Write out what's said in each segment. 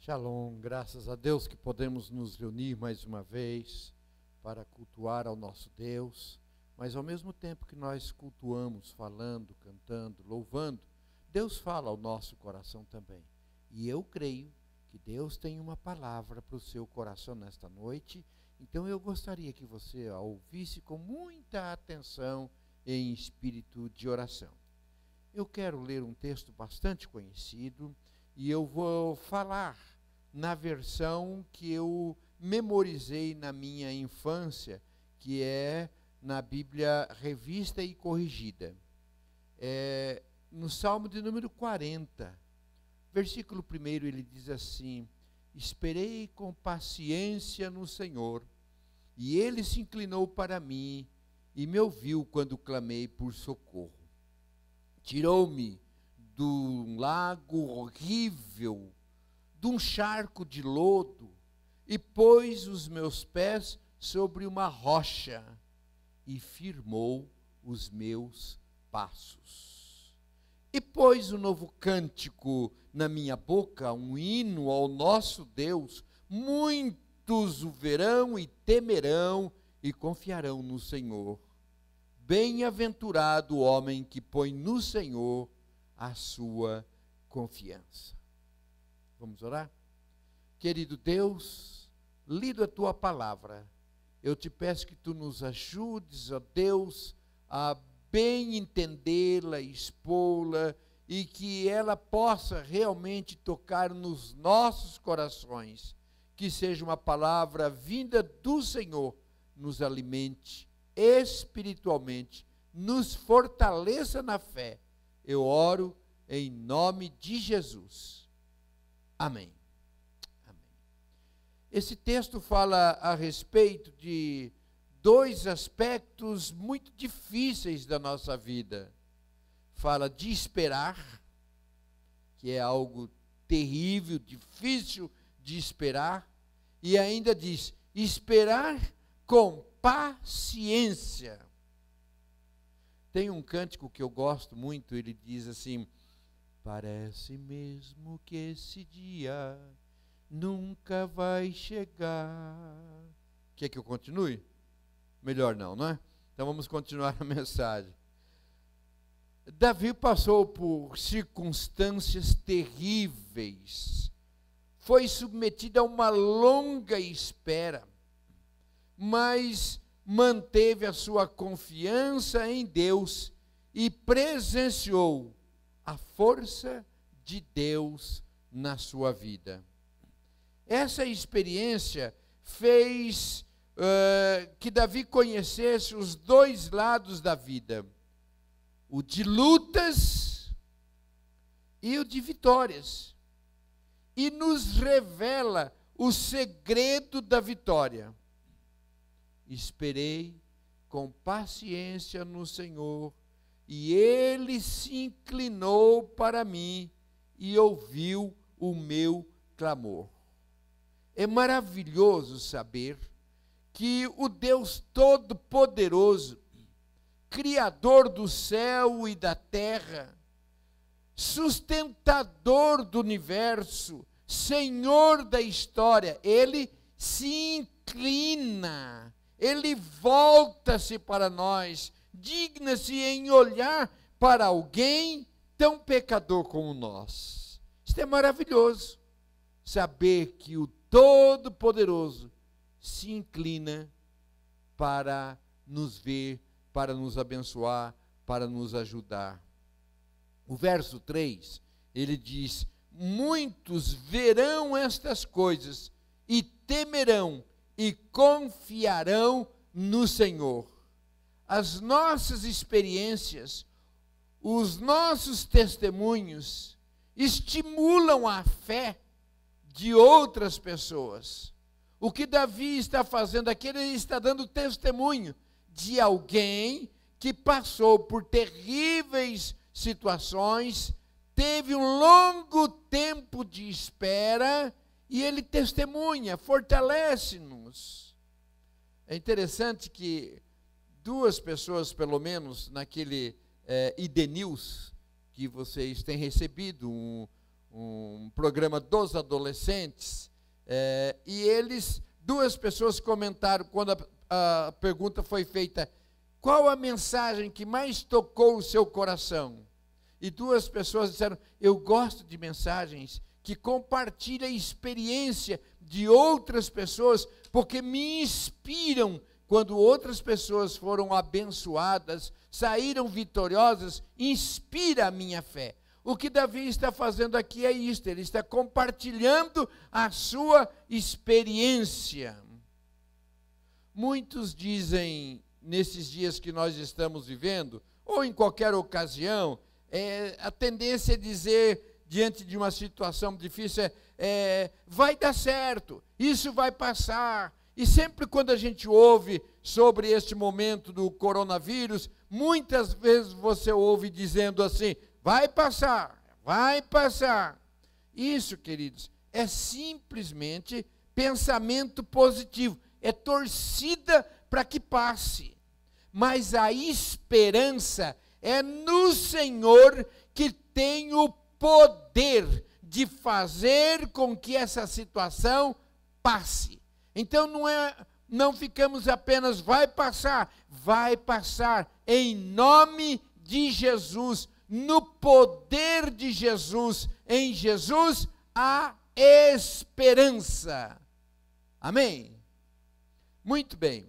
Shalom, graças a Deus que podemos nos reunir mais uma vez para cultuar ao nosso Deus, mas ao mesmo tempo que nós cultuamos, falando, cantando, louvando, Deus fala ao nosso coração também. E eu creio que Deus tem uma palavra para o seu coração nesta noite, então eu gostaria que você a ouvisse com muita atenção em espírito de oração. Eu quero ler um texto bastante conhecido e eu vou falar na versão que eu memorizei na minha infância, que é na Bíblia Revista e Corrigida. No Salmo de número 40, versículo 1, ele diz assim: esperei com paciência no Senhor, e ele se inclinou para mim e me ouviu quando clamei por socorro. Tirou-me de um lago horrível, de um charco de lodo, e pôs os meus pés sobre uma rocha, e firmou os meus passos. E pôs um novo cântico na minha boca, um hino ao nosso Deus. Muitos o verão e temerão e confiarão no Senhor. Bem-aventurado o homem que põe no Senhor a sua confiança. Vamos orar? Querido Deus, lido a tua palavra, eu te peço que tu nos ajudes, ó Deus, a bem entendê-la, expô-la, e que ela possa realmente tocar nos nossos corações, que seja uma palavra vinda do Senhor, nos alimente espiritualmente, nos fortaleça na fé. Eu oro em nome de Jesus. Amém. Amém. Esse texto fala a respeito de dois aspectos muito difíceis da nossa vida. Fala de esperar, que é algo terrível, difícil de esperar, e ainda diz, esperar com paciência. Tem um cântico que eu gosto muito, ele diz assim: parece mesmo que esse dia nunca vai chegar. Quer que eu continue? Melhor não, não é? Então vamos continuar a mensagem. Davi passou por circunstâncias terríveis. Foi submetido a uma longa espera, mas manteve a sua confiança em Deus e presenciou a força de Deus na sua vida. Essa experiência fez que Davi conhecesse os dois lados da vida, o de lutas e o de vitórias, e nos revela o segredo da vitória. Esperei com paciência no Senhor, e ele se inclinou para mim e ouviu o meu clamor. É maravilhoso saber que o Deus Todo-Poderoso, Criador do céu e da terra, sustentador do universo, Senhor da história, ele se inclina, ele volta-se para nós, digna-se em olhar para alguém tão pecador como nós. Isto é maravilhoso, saber que o Todo-Poderoso se inclina para nos ver, para nos abençoar, para nos ajudar. O verso 3, ele diz: muitos verão estas coisas e temerão e confiarão no Senhor. As nossas experiências, os nossos testemunhos estimulam a fé de outras pessoas. O que Davi está fazendo aqui, ele está dando testemunho de alguém que passou por terríveis situações, teve um longo tempo de espera, e ele testemunha, fortalece-nos. É interessante que duas pessoas, pelo menos, naquele ID News, que vocês têm recebido um programa dos adolescentes, e duas pessoas comentaram, quando a pergunta foi feita, qual a mensagem que mais tocou o seu coração? E duas pessoas disseram, eu gosto de mensagens que compartilham a experiência de outras pessoas, porque me inspiram. Quando outras pessoas foram abençoadas, saíram vitoriosas, inspira a minha fé. O que Davi está fazendo aqui é isto, ele está compartilhando a sua experiência. Muitos dizem, nesses dias que nós estamos vivendo, ou em qualquer ocasião, a tendência é dizer, diante de uma situação difícil, vai dar certo, isso vai passar. E sempre quando a gente ouve sobre este momento do coronavírus, muitas vezes você ouve dizendo assim, vai passar, vai passar. Isso, queridos, é simplesmente pensamento positivo, é torcida para que passe. Mas a esperança é no Senhor que tem o poder de fazer com que essa situação passe. Então não ficamos apenas vai passar em nome de Jesus, no poder de Jesus, em Jesus há esperança. Amém? Muito bem.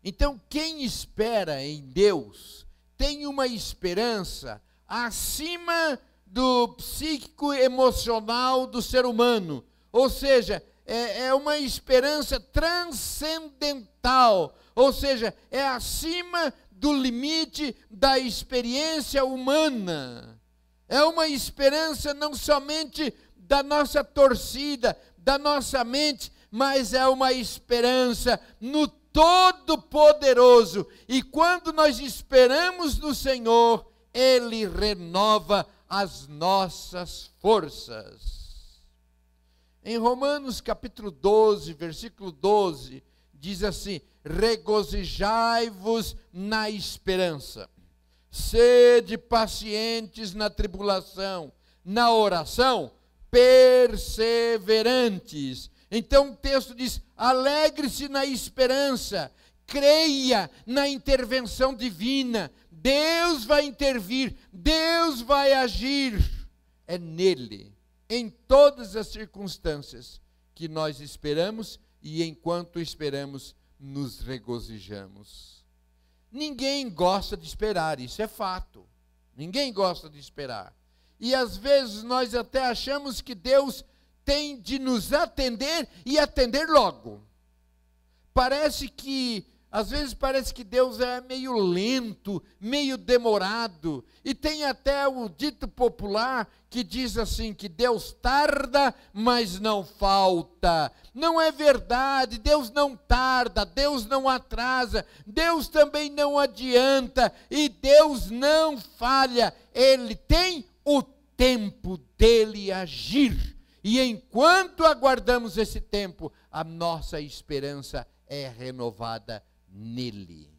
Então quem espera em Deus tem uma esperança acima do psíquico emocional do ser humano, ou seja, é uma esperança transcendental, ou seja, é acima do limite da experiência humana. É uma esperança não somente da nossa torcida, da nossa mente, mas é uma esperança no Todo-Poderoso. E quando nós esperamos no Senhor, Ele renova as nossas forças. Em Romanos capítulo 12, versículo 12, diz assim, regozijai-vos na esperança, sede pacientes na tribulação, na oração, perseverantes. Então o texto diz, alegre-se na esperança, creia na intervenção divina, Deus vai intervir, Deus vai agir, é nele. Em todas as circunstâncias que nós esperamos e enquanto esperamos, nos regozijamos. Ninguém gosta de esperar, isso é fato. Ninguém gosta de esperar. E às vezes nós até achamos que Deus tem de nos atender e atender logo. Às vezes parece que Deus é meio lento, meio demorado. E tem até o dito popular que diz assim, que Deus tarda, mas não falta. Não é verdade, Deus não tarda, Deus não atrasa, Deus também não adianta, e Deus não falha. Ele tem o tempo dele agir. E enquanto aguardamos esse tempo, a nossa esperança é renovada nele.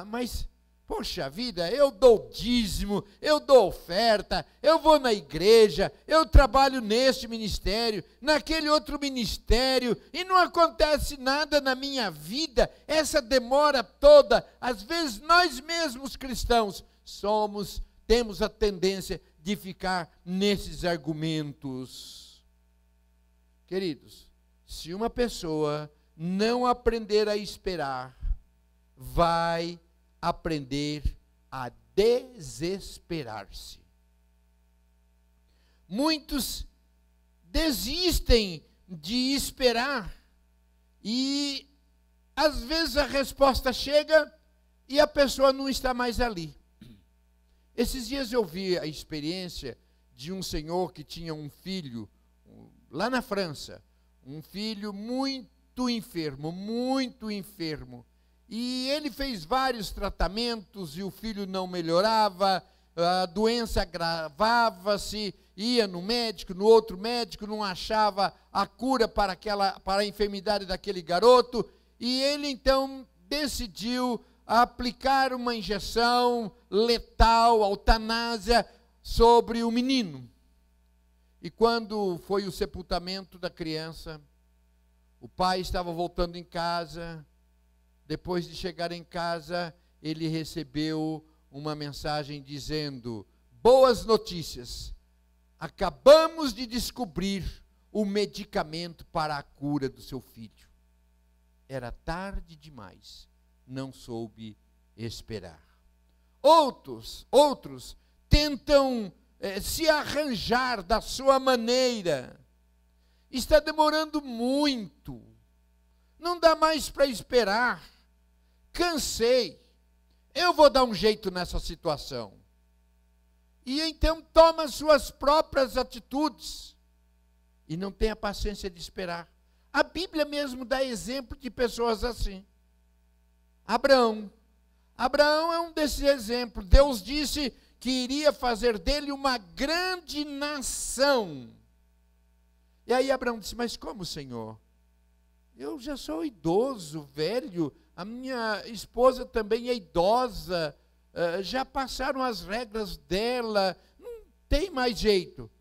Mas, poxa vida, eu dou dízimo, eu dou oferta, eu vou na igreja, eu trabalho neste ministério, naquele outro ministério, e não acontece nada na minha vida, essa demora toda. Às vezes nós mesmos cristãos temos a tendência de ficar nesses argumentos. Queridos, se uma pessoa não aprender a esperar, vai aprender a desesperar-se. Muitos desistem de esperar e às vezes a resposta chega e a pessoa não está mais ali. Esses dias eu vi a experiência de um senhor que tinha um filho lá na França, um filho muito enfermo, e ele fez vários tratamentos e o filho não melhorava, a doença agravava-se, ia no médico, no outro médico, não achava a cura para a enfermidade daquele garoto, e ele então decidiu aplicar uma injeção letal, eutanásia, sobre o menino. E quando foi o sepultamento da criança, o pai estava voltando em casa. Depois de chegar em casa, ele recebeu uma mensagem dizendo: boas notícias, acabamos de descobrir o medicamento para a cura do seu filho. Era tarde demais, não soube esperar. Outros tentam se arranjar da sua maneira. Está demorando muito, não dá mais para esperar. Cansei, eu vou dar um jeito nessa situação. E então toma suas próprias atitudes e não tem a paciência de esperar. A Bíblia mesmo dá exemplo de pessoas assim. Abraão é um desses exemplos. Deus disse que iria fazer dele uma grande nação. E aí Abraão disse: mas como, Senhor? Eu já sou idoso, velho, a minha esposa também é idosa, já passaram as regras dela, não tem mais jeito.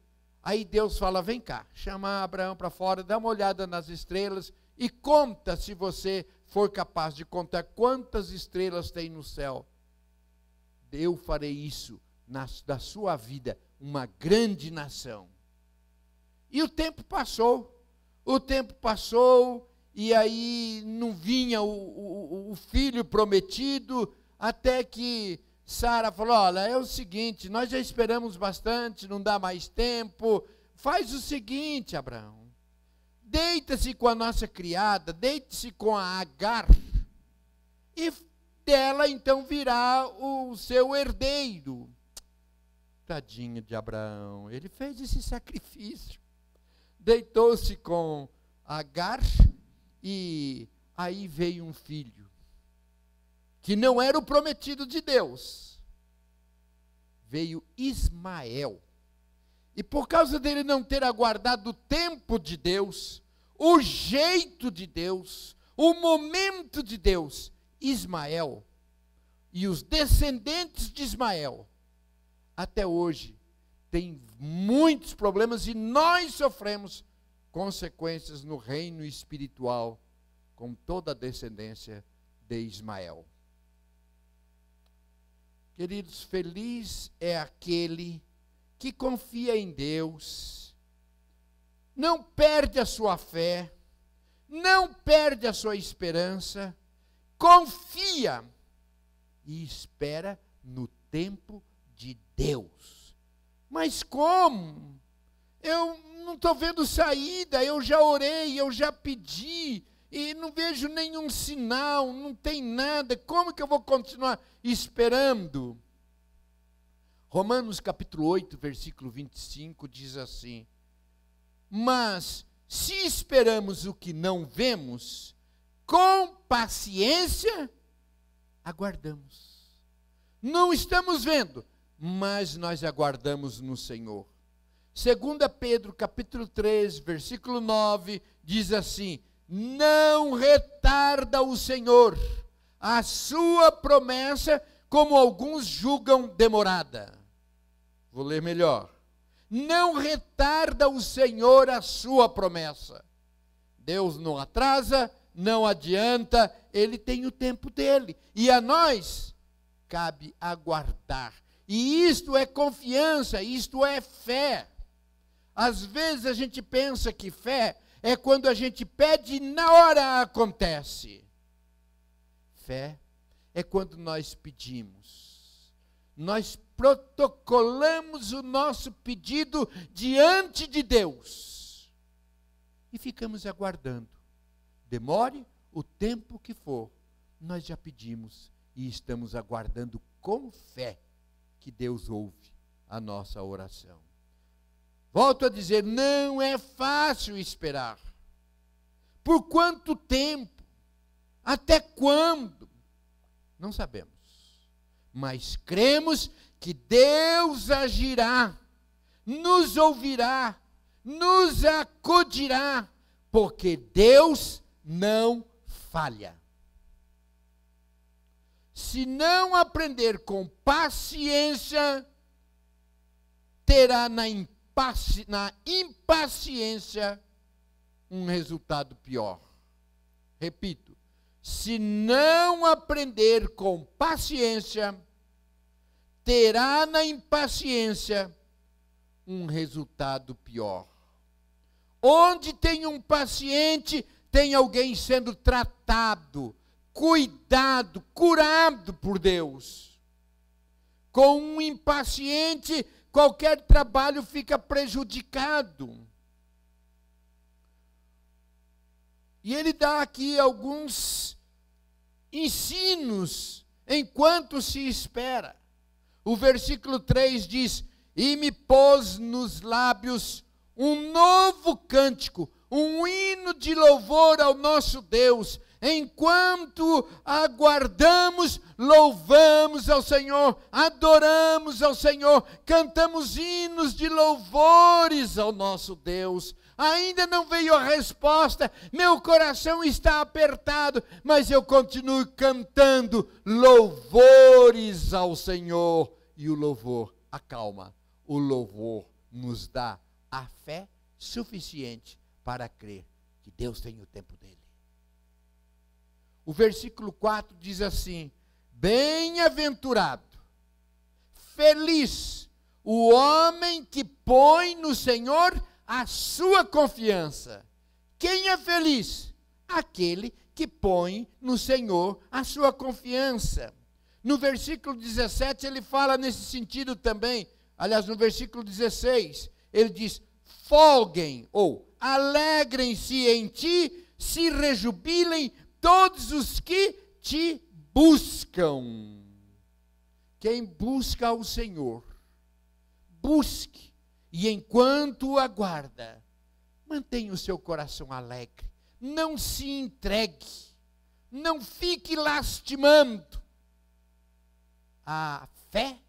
Aí Deus fala: vem cá, chama Abraão para fora, dá uma olhada nas estrelas e conta, se você for capaz de contar quantas estrelas tem no céu. Eu farei isso da sua vida, uma grande nação. E o tempo passou, e aí não vinha o filho prometido, até que Sara falou: olha, é o seguinte, nós já esperamos bastante, não dá mais tempo, faz o seguinte, Abraão, deita-se com a nossa criada, deite-se com a Agar, e dela então virá o seu herdeiro. Tadinho de Abraão, ele fez esse sacrifício, deitou-se com Agar, e aí veio um filho, que não era o prometido de Deus, veio Ismael. E por causa dele não ter aguardado o tempo de Deus, o jeito de Deus, o momento de Deus, Ismael e os descendentes de Ismael, até hoje, tem muitos problemas e nós sofremos consequências no reino espiritual com toda a descendência de Ismael. Queridos, feliz é aquele que confia em Deus, não perde a sua fé, não perde a sua esperança, confia e espera no tempo de Deus. Mas como? Eu não estou vendo saída, eu já orei, eu já pedi, e não vejo nenhum sinal, não tem nada, como que eu vou continuar esperando? Romanos capítulo 8, versículo 25, diz assim: mas se esperamos o que não vemos, com paciência aguardamos. Não estamos vendo, mas nós aguardamos no Senhor. 2 Pedro capítulo 3, versículo 9, diz assim: não retarda o Senhor a sua promessa, como alguns julgam demorada. Vou ler melhor. Não retarda o Senhor a sua promessa. Deus não atrasa, não adianta, Ele tem o tempo dele. E a nós cabe aguardar. E isto é confiança, isto é fé. Às vezes a gente pensa que fé é quando a gente pede e na hora acontece. Fé é quando nós pedimos, nós protocolamos o nosso pedido diante de Deus e ficamos aguardando. Demore o tempo que for, nós já pedimos e estamos aguardando com fé que Deus ouve a nossa oração. Volto a dizer, não é fácil esperar. Por quanto tempo? Até quando? Não sabemos. Mas cremos que Deus agirá, nos ouvirá, nos acudirá, porque Deus não falha. Se não aprender com paciência, terá na na impaciência um resultado pior. Repito, se não aprender com paciência, terá na impaciência um resultado pior. Onde tem um paciente, tem alguém sendo tratado, cuidado, curado por Deus. Com um impaciente, qualquer trabalho fica prejudicado. E ele dá aqui alguns ensinos enquanto se espera. O versículo 3 diz: e me pôs nos lábios um novo cântico, um hino de louvor ao nosso Deus. Enquanto aguardamos, louvamos ao Senhor, adoramos ao Senhor, cantamos hinos de louvores ao nosso Deus. Ainda não veio a resposta, meu coração está apertado, mas eu continuo cantando louvores ao Senhor. E o louvor acalma, o louvor nos dá a fé suficiente para crer que Deus tem o tempo dele. O versículo 4 diz assim: bem-aventurado, feliz o homem que põe no Senhor a sua confiança. Quem é feliz? Aquele que põe no Senhor a sua confiança. No versículo 17 ele fala nesse sentido também. Aliás, no versículo 16, ele diz: folguem ou alegrem-se em ti, se rejubilem todos os que te buscam. Quem busca ao Senhor, busque, e enquanto o aguarda, mantenha o seu coração alegre, não se entregue, não fique lastimando. A fé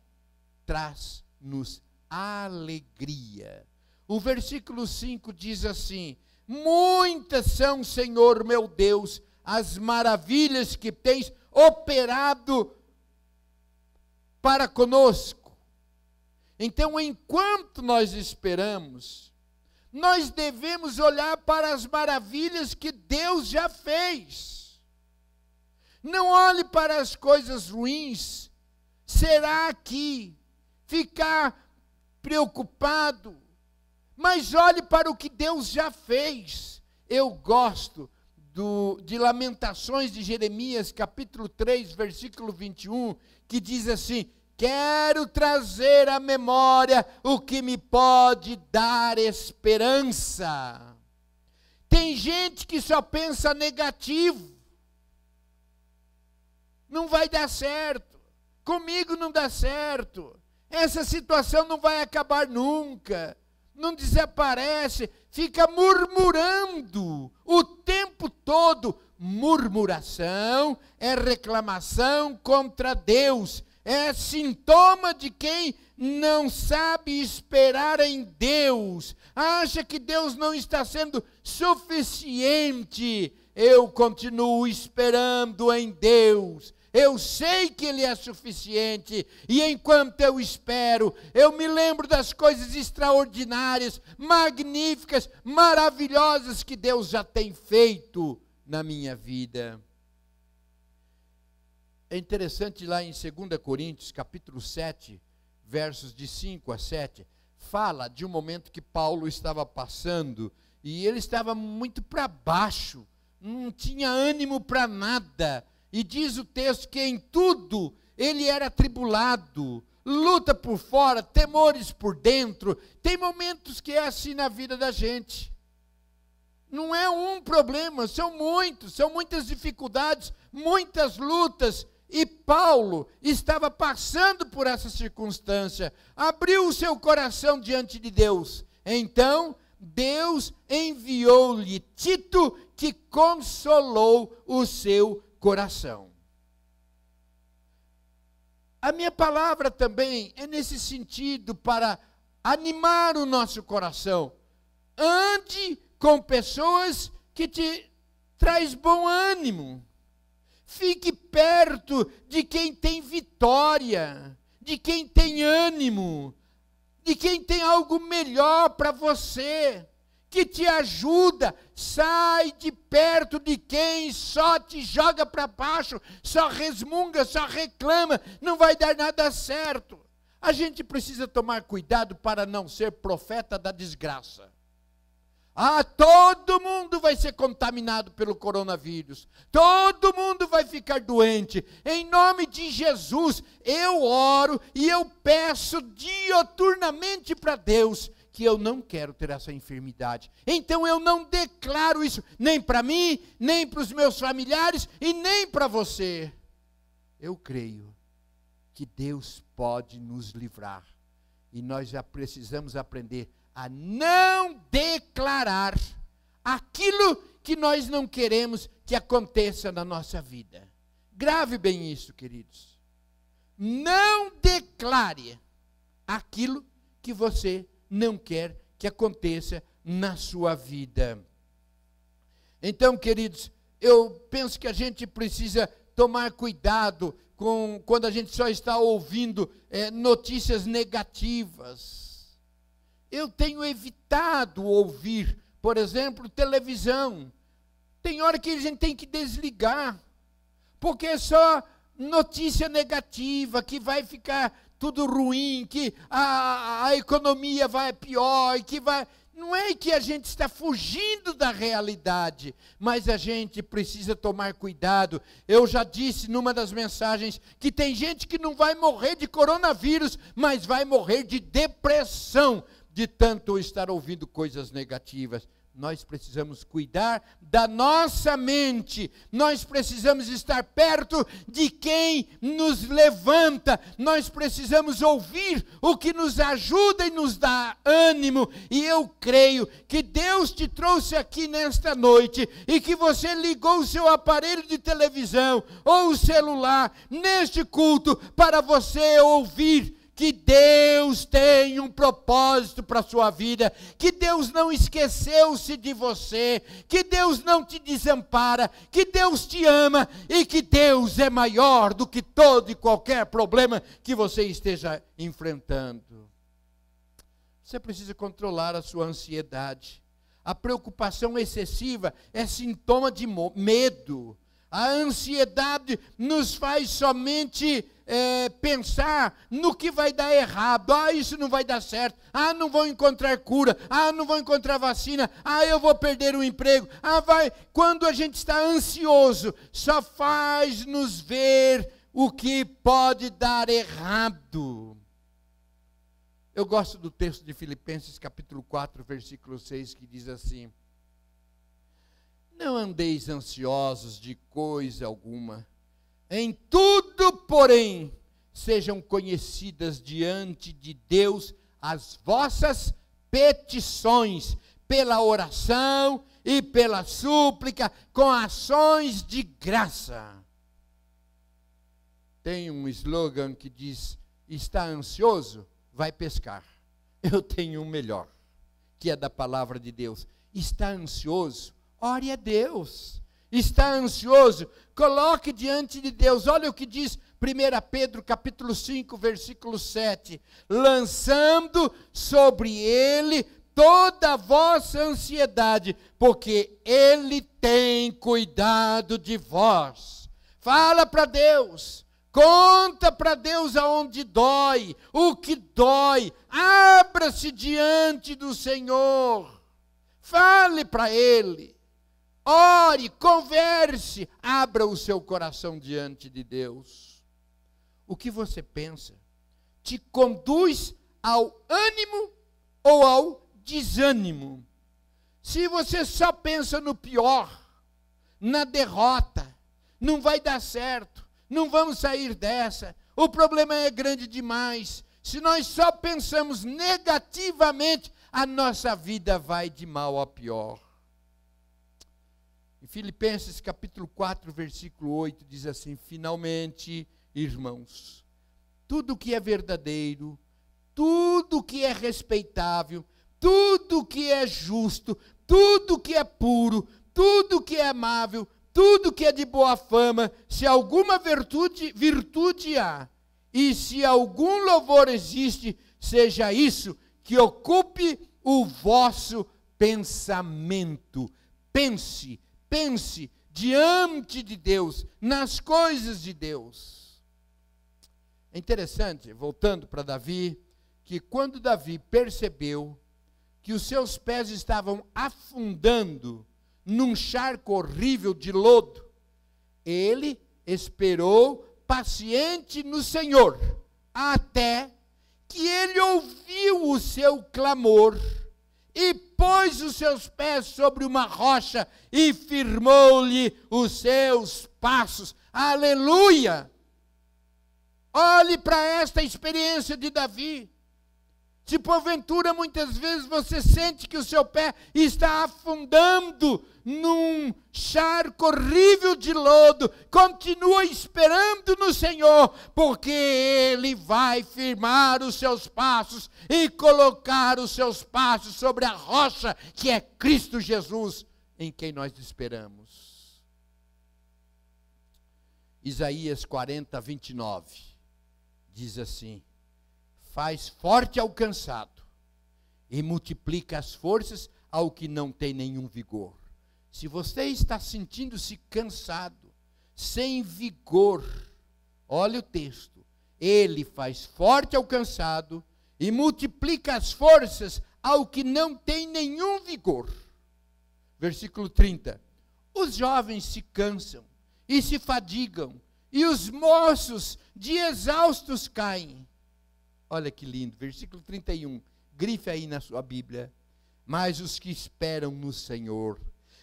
traz-nos alegria. O versículo 5 diz assim: muitas são, Senhor meu Deus, as maravilhas que tens operado para conosco. Então, enquanto nós esperamos, nós devemos olhar para as maravilhas que Deus já fez. Não olhe para as coisas ruins. Será que ficar preocupado? Mas olhe para o que Deus já fez. Eu gosto de Lamentações de Jeremias, capítulo 3, versículo 21, que diz assim: quero trazer à memória o que me pode dar esperança. Tem gente que só pensa negativo. Não vai dar certo. Comigo não dá certo. Essa situação não vai acabar nunca. Não desaparece, fica murmurando o tempo todo. Murmuração é reclamação contra Deus, é sintoma de quem não sabe esperar em Deus, acha que Deus não está sendo suficiente. Eu continuo esperando em Deus. Eu sei que Ele é suficiente, e enquanto eu espero, eu me lembro das coisas extraordinárias, magníficas, maravilhosas que Deus já tem feito na minha vida. É interessante lá em 2 Coríntios, capítulo 7, versos de 5 a 7, fala de um momento que Paulo estava passando, e ele estava muito para baixo, não tinha ânimo para nada. E diz o texto que em tudo ele era atribulado, luta por fora, temores por dentro. Tem momentos que é assim na vida da gente. Não é um problema, são muitas dificuldades, muitas lutas. E Paulo estava passando por essa circunstância, abriu o seu coração diante de Deus. Então, Deus enviou-lhe Tito, que consolou o seu coração. A minha palavra também é nesse sentido, para animar o nosso coração. Ande com pessoas que te traz bom ânimo. Fique perto de quem tem vitória, de quem tem ânimo. de quem tem algo melhor para você, que te ajuda. Sai de perto de quem só te joga para baixo, só resmunga, só reclama, não vai dar nada certo. A gente precisa tomar cuidado para não ser profeta da desgraça. Todo mundo vai ser contaminado pelo coronavírus. Todo mundo vai ficar doente. Em nome de Jesus, eu oro e eu peço diuturnamente para Deus que eu não quero ter essa enfermidade. Então eu não declaro isso, nem para mim, nem para os meus familiares e nem para você. Eu creio que Deus pode nos livrar. E nós já precisamos aprender a não declarar aquilo que nós não queremos que aconteça na nossa vida. Grave bem isso, queridos. Não declare aquilo que você não quer que aconteça na sua vida. Então, queridos, eu penso que a gente precisa tomar cuidado quando a gente só está ouvindo notícias negativas. Eu tenho evitado ouvir, por exemplo, televisão. Tem hora que a gente tem que desligar, porque é só notícia negativa, que vai ficar tudo ruim, que a economia vai pior, que vai... Não é que a gente está fugindo da realidade, mas a gente precisa tomar cuidado. Eu já disse numa das mensagens que tem gente que não vai morrer de coronavírus, mas vai morrer de depressão, de tanto estar ouvindo coisas negativas. Nós precisamos cuidar da nossa mente, nós precisamos estar perto de quem nos levanta, nós precisamos ouvir o que nos ajuda e nos dá ânimo, e eu creio que Deus te trouxe aqui nesta noite, e que você ligou o seu aparelho de televisão, ou o celular, neste culto, para você ouvir que Deus tem um propósito para a sua vida, que Deus não esqueceu-se de você, que Deus não te desampara, que Deus te ama e que Deus é maior do que todo e qualquer problema que você esteja enfrentando. Você precisa controlar a sua ansiedade. A preocupação excessiva é sintoma de medo. A ansiedade nos faz somente pensar no que vai dar errado. Isso não vai dar certo. Não vou encontrar cura. Não vou encontrar vacina. Eu vou perder o emprego. Quando a gente está ansioso, só faz nos ver o que pode dar errado. Eu gosto do texto de Filipenses capítulo 4, versículo 6, que diz assim: não andeis ansiosos de coisa alguma, em tudo, porém, sejam conhecidas diante de Deus as vossas petições, pela oração e pela súplica, com ações de graça. Tem um slogan que diz: está ansioso? Vai pescar. Eu tenho um melhor, que é da palavra de Deus. Está ansioso? Ore a Deus. Está ansioso? Coloque diante de Deus. Olha o que diz 1 Pedro capítulo 5, versículo 7. Lançando sobre ele toda a vossa ansiedade, porque ele tem cuidado de vós. Fala para Deus. Conta para Deus aonde dói, o que dói. Abra-se diante do Senhor. Fale para Ele. Ore, converse, abra o seu coração diante de Deus. O que você pensa te conduz ao ânimo ou ao desânimo? Se você só pensa no pior, na derrota, não vai dar certo, não vamos sair dessa, o problema é grande demais. Se nós só pensamos negativamente, a nossa vida vai de mal a pior. Em Filipenses capítulo 4, versículo 8, diz assim: finalmente, irmãos, tudo que é verdadeiro, tudo que é respeitável, tudo que é justo, tudo que é puro, tudo que é amável, tudo que é de boa fama, se alguma virtude há, E se algum louvor existe, seja isso, que ocupe o vosso pensamento. Pense diante de Deus, nas coisas de Deus. É interessante, voltando para Davi, que quando Davi percebeu que os seus pés estavam afundando num charco horrível de lodo, ele esperou paciente no Senhor, até que ele ouviu o seu clamor, e pôs os seus pés sobre uma rocha, e firmou-lhe os seus passos. Aleluia! Olhe para esta experiência de Davi. Se porventura muitas vezes você sente que o seu pé está afundando num charco horrível de lodo, continua esperando no Senhor, porque Ele vai firmar os seus passos e colocar os seus passos sobre a rocha, que é Cristo Jesus, em quem nós esperamos. Isaías 40, 29, diz assim: faz forte ao cansado e multiplica as forças ao que não tem nenhum vigor. Se você está sentindo-se cansado, sem vigor, olha o texto. Ele faz forte ao cansado e multiplica as forças ao que não tem nenhum vigor. Versículo 30. Os jovens se cansam e se fadigam, e os moços de exaustos caem. Olha que lindo, versículo 31, grife aí na sua Bíblia. Mas os que esperam no Senhor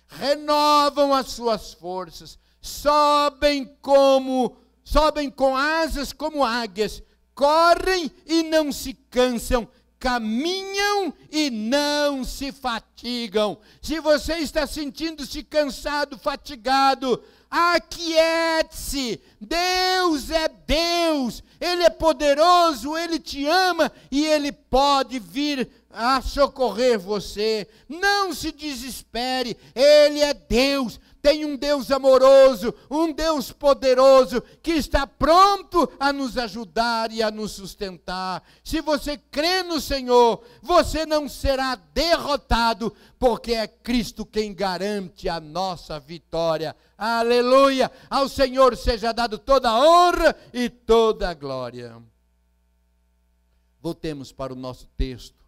renovam as suas forças, sobem com asas como águias, correm e não se cansam, caminham e não se fatigam. Se você está sentindo-se cansado, fatigado, aquiete-se. Deus é Deus, Ele é poderoso, Ele te ama e Ele pode vir a socorrer você. Não se desespere, Ele é Deus. Tem um Deus amoroso, um Deus poderoso, que está pronto a nos ajudar e a nos sustentar. Se você crê no Senhor, você não será derrotado, porque é Cristo quem garante a nossa vitória. Aleluia! Ao Senhor seja dado toda a honra e toda a glória. Voltemos para o nosso texto,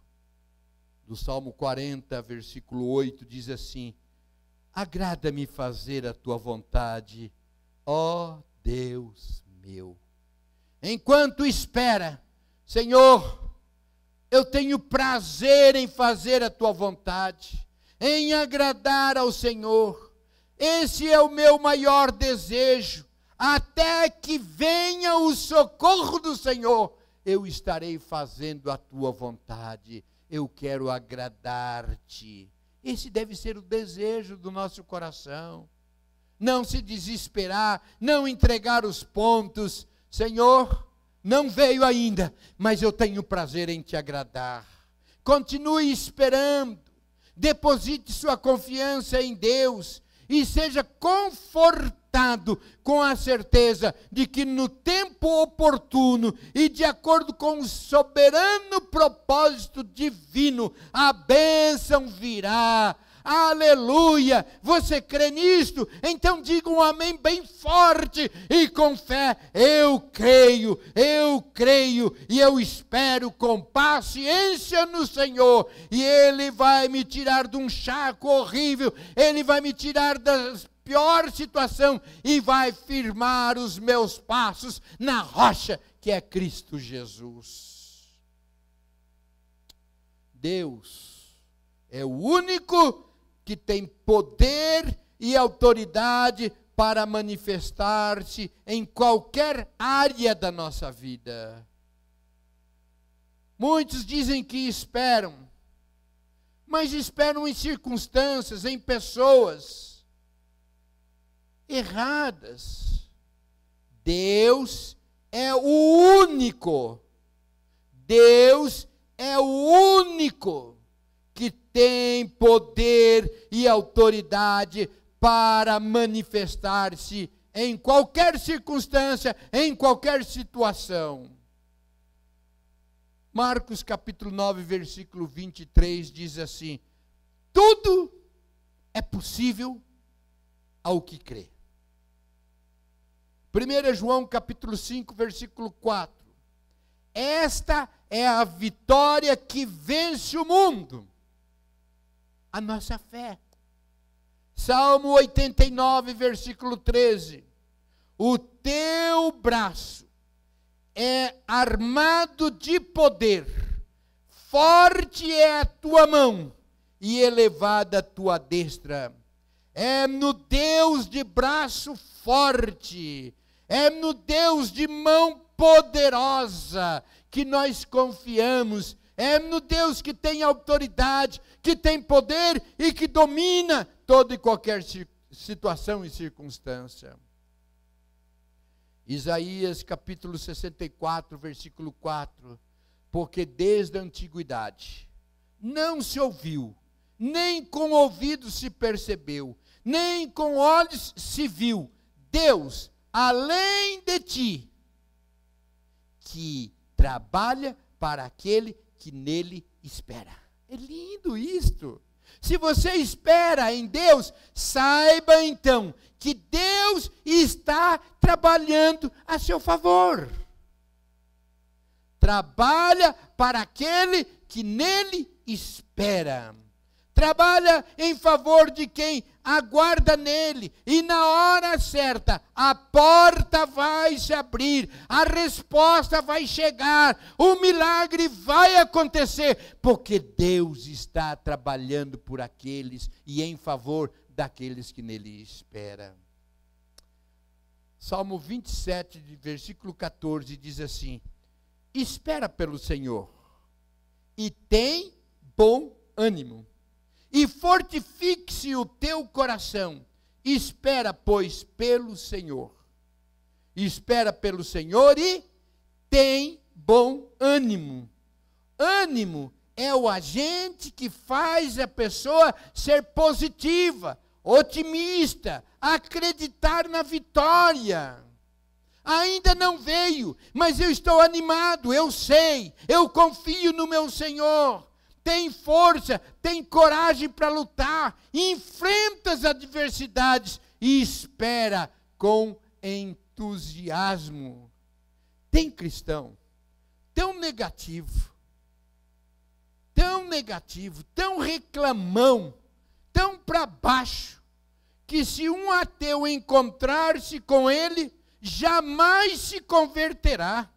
do Salmo 40, versículo 8, diz assim: agrada-me fazer a tua vontade, ó Deus meu. Enquanto espera, Senhor, eu tenho prazer em fazer a tua vontade, em agradar ao Senhor. Esse é o meu maior desejo. Até que venha o socorro do Senhor, eu estarei fazendo a tua vontade. Eu quero agradar-te. Esse deve ser o desejo do nosso coração. Não se desesperar, não entregar os pontos. Senhor, não veio ainda, mas eu tenho prazer em te agradar. Continue esperando. Deposite sua confiança em Deus e seja confortado com a certeza de que no tempo oportuno e de acordo com o soberano propósito divino, a bênção virá. Aleluia! Você crê nisto? Então diga um amém bem forte e com fé: eu creio e eu espero com paciência no Senhor, e Ele vai me tirar de um charco horrível, Ele vai me tirar da pior situação e vai firmar os meus passos na rocha que é Cristo Jesus. Deus é o único que tem poder e autoridade para manifestar-se em qualquer área da nossa vida. Muitos dizem que esperam, mas esperam em circunstâncias, em pessoas erradas. Deus é o único. Deus é o único que tem poder e autoridade para manifestar-se em qualquer circunstância, em qualquer situação. Marcos capítulo 9, versículo 23 diz assim: tudo é possível ao que crê. 1 João capítulo 5, versículo 4. Esta é a vitória que vence o mundo, a nossa fé. Salmo 89, versículo 13. O teu braço é armado de poder, forte é a tua mão e elevada a tua destra. É no Deus de braço forte, é no Deus de mão poderosa que nós confiamos. É no Deus que tem autoridade, que tem poder e que domina toda e qualquer situação e circunstância. Isaías capítulo 64, versículo 4. Porque desde a antiguidade não se ouviu, nem com ouvidos se percebeu, nem com olhos se viu, Deus, além de ti, que trabalha para aquele que nele espera. É lindo isto. Se você espera em Deus, saiba então que Deus está trabalhando a seu favor. Trabalha para aquele que nele espera. Trabalha em favor de quem aguarda nele. E na hora certa, a porta vai se abrir, a resposta vai chegar, o milagre vai acontecer, porque Deus está trabalhando por aqueles e em favor daqueles que nele esperam. Salmo 27, versículo 14, diz assim: espera pelo Senhor e tem bom ânimo. E fortifique-se o teu coração. Espera, pois, pelo Senhor. Espera pelo Senhor e tem bom ânimo. Ânimo é o agente que faz a pessoa ser positiva, otimista, acreditar na vitória. Ainda não veio, mas eu estou animado, eu sei, eu confio no meu Senhor. Tem força, tem coragem para lutar, enfrenta as adversidades e espera com entusiasmo. Tem cristão tão negativo, tão reclamão, tão para baixo, que se um ateu encontrar-se com ele, jamais se converterá.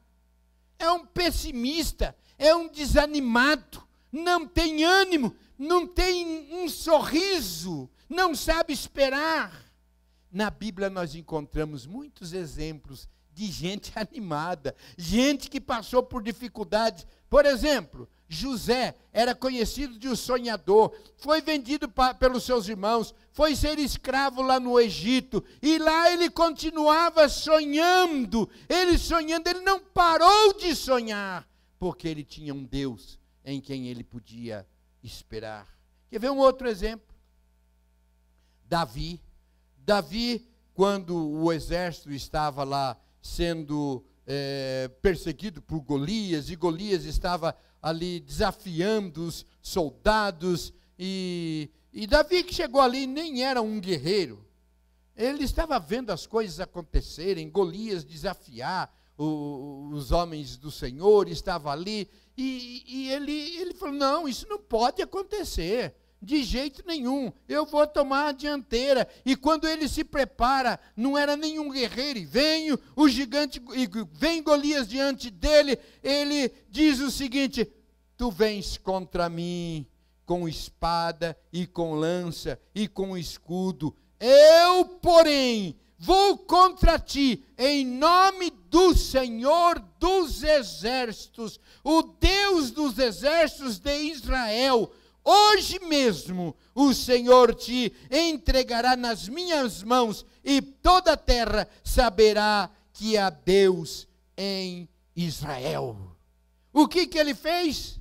É um pessimista, é um desanimado, não tem ânimo, não tem um sorriso, não sabe esperar. Na Bíblia nós encontramos muitos exemplos de gente animada, gente que passou por dificuldades. Por exemplo, José era conhecido de um sonhador, foi vendido pelos seus irmãos, foi ser escravo lá no Egito, e lá ele continuava sonhando, ele não parou de sonhar, porque ele tinha um Deus em quem ele podia esperar. Quer ver um outro exemplo? Davi, quando o exército estava lá sendo perseguido por Golias, e Golias estava ali desafiando os soldados, e Davi, que chegou ali, nem era um guerreiro, ele estava vendo as coisas acontecerem, Golias desafiar os homens do Senhor, estava ali, e ele falou: não, isso não pode acontecer, de jeito nenhum, eu vou tomar a dianteira. E quando ele se prepara, não era nenhum guerreiro, e vem o gigante, e vem Golias diante dele, ele diz o seguinte: tu vens contra mim com espada e com lança e com escudo, eu, porém, vou contra ti em nome do Senhor dos exércitos, o Deus dos exércitos de Israel. Hoje mesmo o Senhor te entregará nas minhas mãos, e toda a terra saberá que há Deus em Israel. O que ele fez?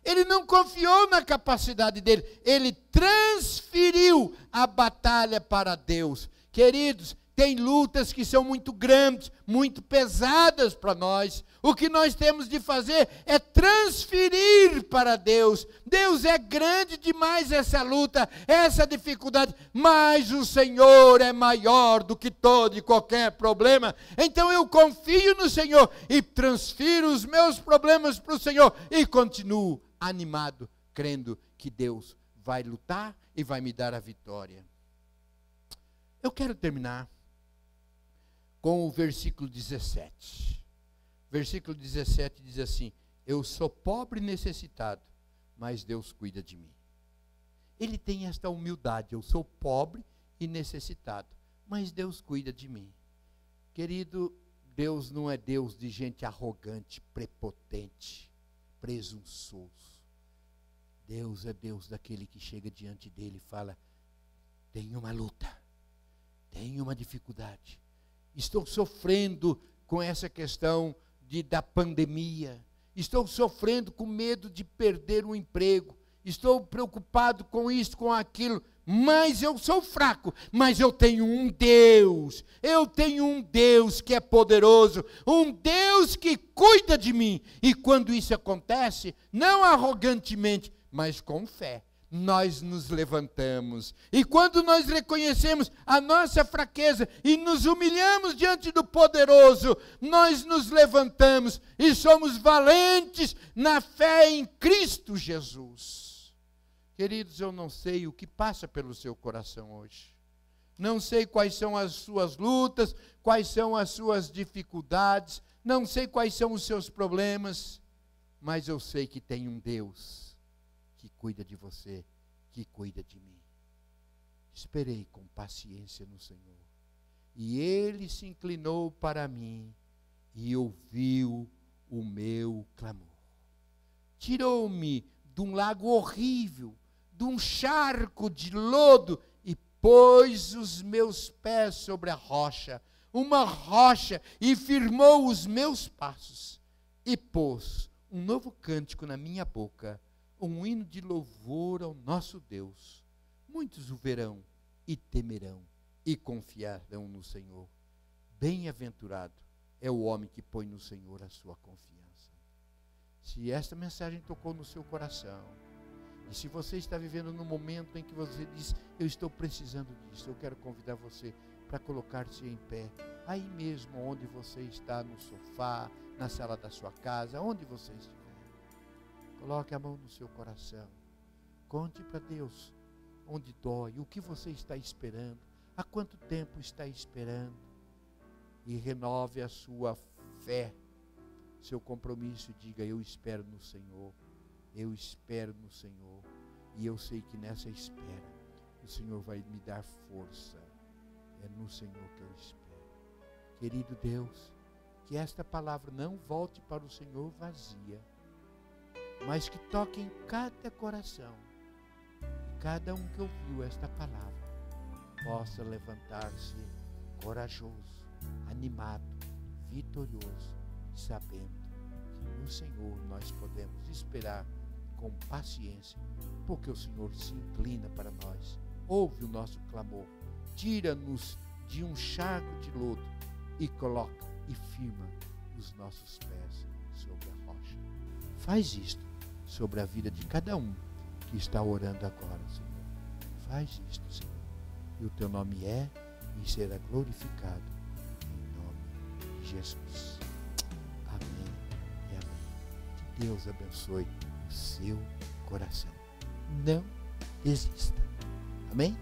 Ele não confiou na capacidade dele, ele transferiu a batalha para Deus. Queridos, tem lutas que são muito grandes, muito pesadas para nós. O que nós temos de fazer é transferir para Deus. Deus, é grande demais essa luta, essa dificuldade, mas o Senhor é maior do que todo e qualquer problema. Então eu confio no Senhor e transfiro os meus problemas para o Senhor e continuo animado, crendo que Deus vai lutar e vai me dar a vitória. Eu quero terminar com o versículo 17. Versículo 17 diz assim: eu sou pobre e necessitado, mas Deus cuida de mim. Ele tem esta humildade: eu sou pobre e necessitado, mas Deus cuida de mim. Querido, Deus não é Deus de gente arrogante, prepotente, presunçoso. Deus é Deus daquele que chega diante dele e fala: tem uma luta, tem uma dificuldade, estou sofrendo com essa questão da pandemia, estou sofrendo com medo de perder o emprego, estou preocupado com isso, com aquilo, mas eu sou fraco, mas eu tenho um Deus que é poderoso, um Deus que cuida de mim. E quando isso acontece, não arrogantemente, mas com fé, nós nos levantamos. E quando nós reconhecemos a nossa fraqueza e nos humilhamos diante do poderoso, nós nos levantamos e somos valentes na fé em Cristo Jesus. Queridos, eu não sei o que passa pelo seu coração hoje. Não sei quais são as suas lutas, quais são as suas dificuldades, não sei quais são os seus problemas, mas eu sei que tem um Deus que cuida de você, que cuida de mim. Esperei com paciência no Senhor, e Ele se inclinou para mim e ouviu o meu clamor. Tirou-me de um lago horrível, de um charco de lodo, e pôs os meus pés sobre a rocha, uma rocha, e firmou os meus passos, e pôs um novo cântico na minha boca, um hino de louvor ao nosso Deus. Muitos o verão e temerão e confiarão no Senhor. Bem-aventurado é o homem que põe no Senhor a sua confiança. Se esta mensagem tocou no seu coração, e se você está vivendo num momento em que você diz: eu estou precisando disso, eu quero convidar você para colocar-se em pé, aí mesmo onde você está, no sofá, na sala da sua casa, onde você estiver. Coloque a mão no seu coração. Conte para Deus onde dói, o que você está esperando, há quanto tempo está esperando. E renove a sua fé, seu compromisso, e diga: eu espero no Senhor, eu espero no Senhor, e eu sei que nessa espera o Senhor vai me dar força. É no Senhor que eu espero. Querido Deus, que esta palavra não volte para o Senhor vazia, mas que toque em cada coração, e cada um que ouviu esta palavra possa levantar-se corajoso, animado, vitorioso, sabendo que no Senhor nós podemos esperar com paciência, porque o Senhor se inclina para nós, ouve o nosso clamor, tira-nos de um charco de lodo e coloca e firma os nossos pés sobre a rocha. Faz isto sobre a vida de cada um que está orando agora, Senhor. Faz isto, Senhor, e o teu nome é e será glorificado em nome de Jesus. Amém e amém. Que Deus abençoe o seu coração. Não desista. Amém?